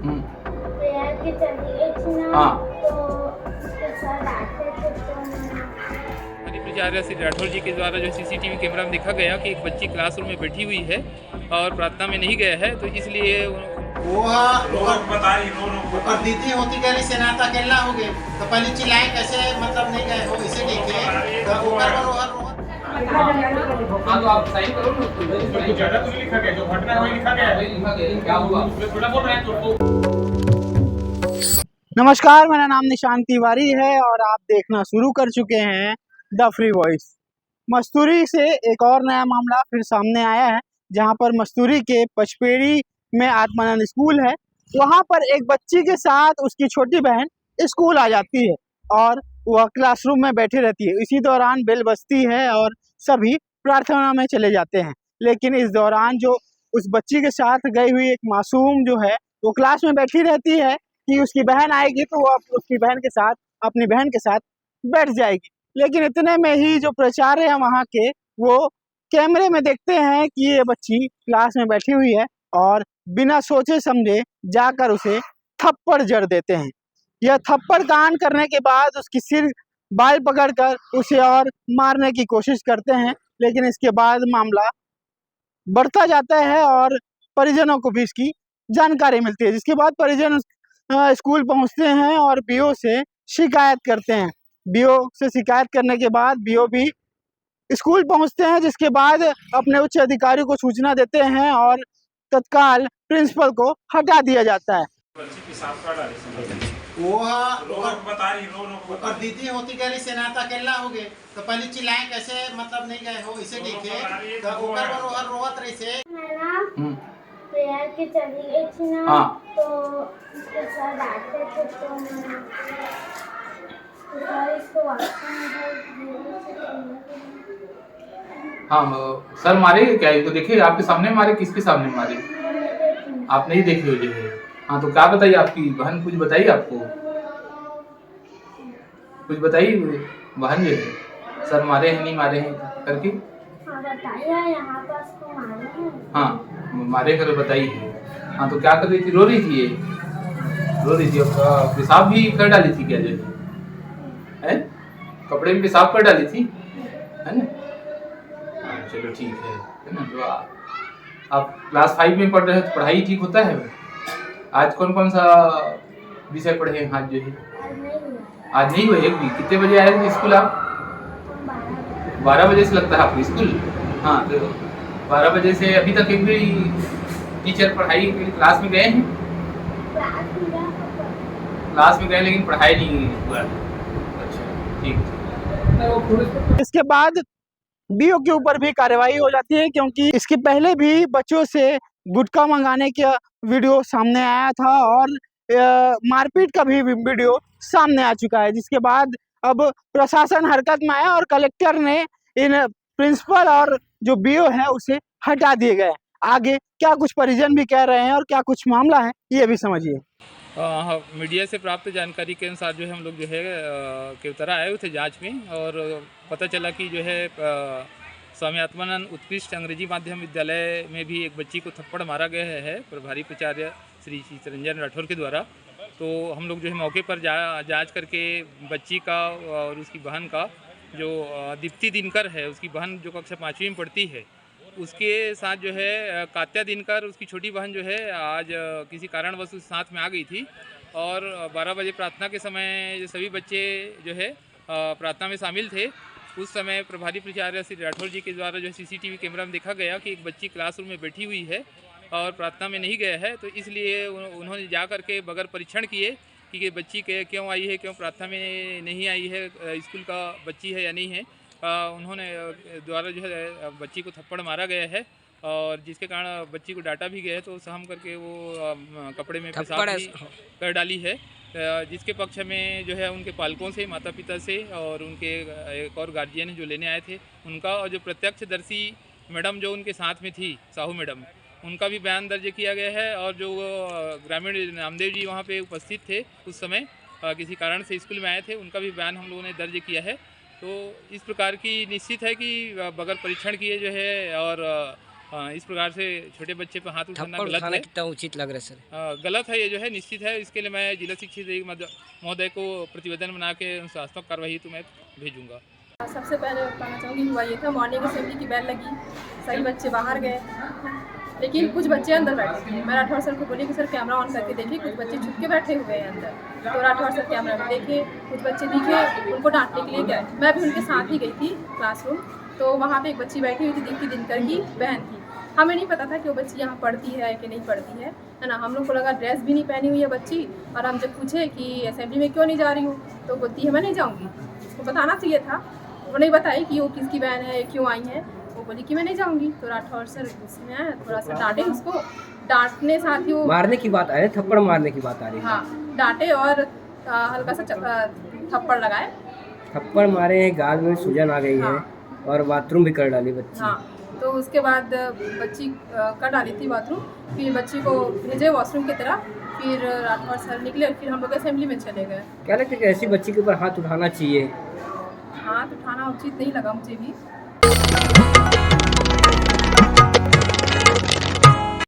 तो यार कि चली गई थी ना। हाँ। तो उसके साथ डांटते थे तो हमारी प्राचार्य श्री राठौर जी के द्वारा जो सीसीटीवी कैमरा में देखा गया कि एक बच्ची क्लासरूम में बैठी हुई है और प्रार्थना में नहीं गया है, तो इसलिए वो दीदी होती कह रही सेनाता अकेला हो गए तो पहले चिल्लाए कैसे मतलब नहीं गए हो इसे देखे तो ऊपर हाँ तो आप साइन करो ना, कुछ ज़्यादा तो नहीं लिखा गया, जो घटना है वही लिखा गया है। लिखा गया क्या हुआ थोड़ा बोल रहे हैं तो। नमस्कार, मेरा नाम निशांत तिवारी है और आप देखना शुरू कर चुके हैं द फ्री वॉइस। मस्तूरी से एक और नया मामला फिर सामने आया है, जहां पर मस्तूरी के पचपेड़ी में आत्मानंद स्कूल है। वहां पर एक बच्ची के साथ उसकी छोटी बहन स्कूल आ जाती है और वह क्लासरूम में बैठी रहती है। इसी दौरान बेल बजती है और सभी प्रार्थना में चले जाते हैं। लेकिन इस दौरान जो उस बच्ची के साथ गई हुई एक मासूम जो है वो क्लास में बैठी रहती है कि उसकी बहन आएगी तो वो उसकी बहन के साथ अपनी बहन के साथ बैठ जाएगी। लेकिन इतने में ही जो प्राचार्य हैं वहाँ के, वो कैमरे में देखते हैं कि ये बच्ची क्लास में बैठी हुई है और बिना सोचे समझे जाकर उसे थप्पड़ जड़ देते हैं। यह थप्पड़ कांड करने के बाद उसकी सिर बाल पकड़कर उसे और मारने की कोशिश करते हैं। लेकिन इसके बाद मामला बढ़ता जाता है और परिजनों को भी इसकी जानकारी मिलती है, जिसके बाद परिजन स्कूल पहुंचते हैं और बीओ से शिकायत करते हैं। बीओ से शिकायत करने के बाद बीओ भी स्कूल पहुंचते हैं, जिसके बाद अपने उच्च अधिकारी को सूचना देते हैं और तत्काल प्रिंसिपल को हटा दिया जाता है। वो दीदी होती कह रही सेनाता अकेला हो गए तो पहले चिल्लाए कैसे मतलब नहीं गए हो इसे देखे तो ऊपर रोवत रही से है ना। तो यार कि चली गई थी ना। हाँ। तो उसके साथ डांटते थे तो सर इसको हाँ सर मारे क्या, ये तो देखिए आपके सामने मारे, किसके सामने मारे आप नहीं देखे हो जो है। हाँ तो क्या बताइए, आपकी बहन कुछ बताइए, आपको कुछ बताइए बहन जो है सर मारे हैं नहीं मारे हैं करके। हाँ बताइए, यहाँ पर उसको मारे हैं। हाँ मारे कर बताइए। हाँ तो क्या कर रही थी, रो रही थी ये, रो रही थी और पेशाब भी कर डाली थी क्या जो है, कपड़े में पेशाब कर डाली थी है ना। हाँ चलो ठीक है ना। तो आप क्लास 5 में पढ़ रहे हो तो पढ़ाई ठीक होता है। आज कौन कौन सा विषय पढ़े हैं आज जो है। आज नहीं हुआ एक भी। कितने बजे आए थे स्कूल आप? 12 बजे से लगता है आपको स्कूल। हाँ तो 12 बजे से अभी तक एक भी टीचर पढ़ाई के लिए क्लास में गए हैं? क्लास में गए लेकिन पढ़ाई नहीं हुआ। अच्छा ठीक। इसके बाद बीओ के ऊपर भी कार्रवाई हो जाती है, क्योंकि इसके पहले भी बच्चों से गुटखा मंगाने का वीडियो सामने आया था और मारपीट का भी वीडियो सामने आ चुका है। जिसके बाद अब प्रशासन हरकत में आया और कलेक्टर ने इन प्रिंसिपल और जो बीओ है उसे हटा दिए गए। आगे क्या कुछ परिजन भी कह रहे हैं और क्या कुछ मामला है ये भी समझिए। हाँ, मीडिया से प्राप्त जानकारी के अनुसार जो है हम लोग जो है केवतरा आए हुए थे जांच में, और पता चला कि जो है स्वामी आत्मानंद उत्कृष्ट अंग्रेजी माध्यम विद्यालय में भी एक बच्ची को थप्पड़ मारा गया है प्रभारी प्राचार्य श्री चितरंजन राठौर के द्वारा। तो हम लोग जो है मौके पर जांच करके बच्ची का और उसकी बहन का, जो दीप्ति दिनकर है उसकी बहन जो कक्षा 5वीं में पढ़ती है, उसके साथ जो है कात्या दिनकर उसकी छोटी बहन जो है आज किसी कारणवश उस साथ में आ गई थी। और 12 बजे प्रार्थना के समय जो सभी बच्चे जो है प्रार्थना में शामिल थे, उस समय प्रभारी प्राचार्य श्री राठौर जी के द्वारा जो सीसीटीवी कैमरा में देखा गया कि एक बच्ची क्लासरूम में बैठी हुई है और प्रार्थना में नहीं गया है। तो इसलिए उन्होंने जा कर के बगैर परीक्षण किए कि बच्ची क्यों आई है, क्यों प्रार्थना में नहीं आई है, स्कूल का बच्ची है या नहीं है, उन्होंने द्वारा जो है बच्ची को थप्पड़ मारा गया है और जिसके कारण बच्ची को डांटा भी गया है। तो सहम करके वो कपड़े में पेशाब भी कर डाली है, जिसके पक्ष में जो है उनके पालकों से, माता पिता से और उनके एक और गार्जियन जो लेने आए थे उनका, और जो प्रत्यक्षदर्शी मैडम जो उनके साथ में थी साहू मैडम, उनका भी बयान दर्ज किया गया है। और जो ग्रामीण नामदेव जी वहाँ पे उपस्थित थे उस समय, किसी कारण से स्कूल में आए थे, उनका भी बयान हम लोगों ने दर्ज किया है। तो इस प्रकार की निश्चित है कि बगैर परीक्षण किए जो है और हाँ, इस प्रकार से छोटे बच्चे पर हाथ उठाना थप्पड़ गलत उठाना है। कितना उचित लग रहा है सर? गलत है ये जो है, निश्चित है। इसके लिए मैं जिला शिक्षा महोदय को प्रतिवेदन बना के अनुशासनात्मक कार्रवाई तो मैं भेजूंगा। सबसे पहले बताना चाहूँगी हुआ ये था, मॉर्निंग असेंबली की बेल लगी, सभी बच्चे बाहर गए, लेकिन कुछ बच्चे अंदर बैठे थे। मैं राठौर सर को बोली कि सर कैमरा ऑन करके देखिए, कुछ बच्चे छुप के बैठे हुए हैं अंदर। तो राठौर सर कैमरा में देखे, कुछ बच्चे दिखे, उनको डांटने के लिए गए। मैं भी उनके साथ ही गई थी क्लासरूम, तो वहाँ पे एक बच्ची बैठी हुई थी, दीप्ति दिनकर की बहन थी। हमें नहीं पता था कि वो बच्ची यहाँ पढ़ती है कि नहीं पढ़ती है ना। हम लोग को लगा ड्रेस भी नहीं पहनी हुई है बच्ची, और हम जब पूछे कि असेंबली में क्यों नहीं जा रही हूँ, तो बोलती है मैं नहीं जाऊँगी। उसको बताना चाहिए था, वो नहीं बताई कि वो किसकी बहन है, क्यों आई है। वो बोली कि मैं नहीं जाऊँगी। तो राठौर सर उसमें थोड़ा सा डांटे उसको, डांटने साथ ही वो मारने की बात आ रही है, थप्पड़ मारने की बात आ रही है। हाँ, डांटे और हल्का सा थप्पड़ लगाए। थप्पड़ मारे हैं, गाल में सूजन आ गई है, हाँ। और बाथरूम भी कर डाली बच्ची। हाँ, तो उसके बाद बच्ची कर डाली थी बाथरूम, फिर बच्ची को भेजे वॉशरूम की तरफ, फिर राठौर सर निकले, फिर हम लोग असेंबली में चले गए। क्या लगता है कि ऐसी बच्ची के ऊपर हाथ उठाना चाहिए? हाथ उठाना उचित नहीं लगा मुझे भी।